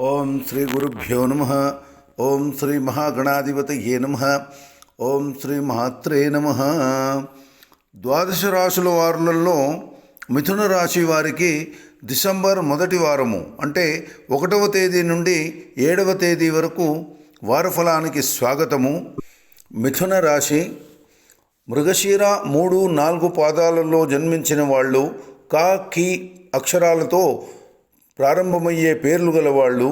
ఓం శ్రీ గురుభ్యో నమః. ఓం శ్రీ మహాగణాధిపతయే నమః. ఓం శ్రీ మహాత్రే నమః. ద్వాదశ రాశుల వారులలో మిథున రాశి వారికి డిసెంబర్ మొదటి వారము అంటే 1వ తేదీ నుండి 7వ తేదీ వరకు వారఫలానికి స్వాగతము. మిథున రాశి మృగశిర 3-4 పాదాలలో జన్మించిన వాళ్ళు కా కి అక్షరాలతో ప్రారంభమయ్యే పేర్లు గలవాళ్ళు,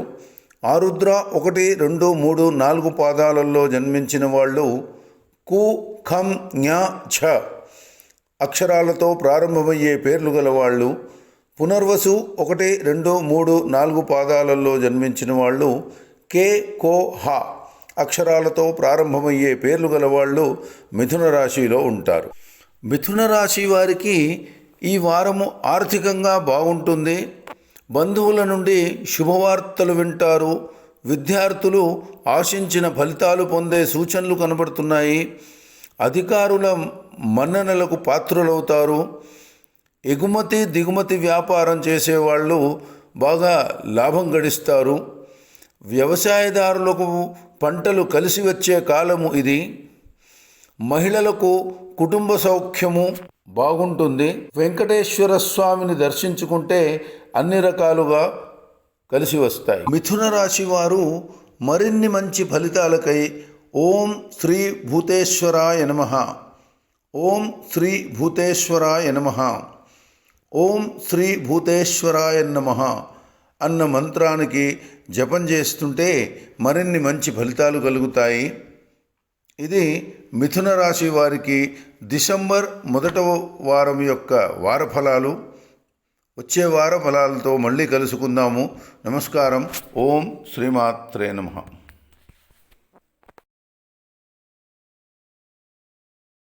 ఆరుద్ర 1, 2, 3, 4 పాదాలలో జన్మించిన వాళ్ళు కు ఖం జ్ఞ ఝ అక్షరాలతో ప్రారంభమయ్యే పేర్లు గలవాళ్ళు, పునర్వసు 1, 2, 3, 4 పాదాలలో జన్మించిన వాళ్ళు కే కో హ అక్షరాలతో ప్రారంభమయ్యే పేర్లు గలవాళ్ళు మిథున రాశిలో ఉంటారు. మిథున రాశి వారికి ఈ వారము ఆర్థికంగా బాగుంటుంది. బంధువుల నుండి శుభవార్తలు వింటారు. విద్యార్థులు ఆశించిన ఫలితాలు పొందే సూచనలు కనబడుతున్నాయి. అధికారుల మన్ననలకు పాత్రులవుతారు. ఎగుమతి దిగుమతి వ్యాపారం చేసేవాళ్ళు బాగా లాభం గడిస్తారు. వ్యవసాయదారులకు పంటలు కలిసి వచ్చే కాలము ఇది. మహిళలకు కుటుంబ సౌఖ్యము బాగుంటుంది. వెంకటేశ్వర స్వామిని దర్శించుకుంటే అన్ని రకాలుగా కలిసి వస్తాయి. మిథున రాశి వారు మరిన్ని మంచి ఫలితాలకై ఓం శ్రీ భూతేశ్వరాయ నమః, ఓం శ్రీ భూతేశ్వరాయ నమః, ఓం శ్రీ భూతేశ్వరాయ నమః అన్న మంత్రానికి జపం చేస్తుంటే మరిన్ని మంచి ఫలితాలు కలుగుతాయి. ఇది మిథున రాశి వారికి డిసెంబర్ మొదటి వారం యొక్క వారఫలాలు. వచ్చే వార ఫలాలతో మళ్ళీ కలుసుకుందాము. నమస్కారం. ఓం శ్రీమాత్రే నమః.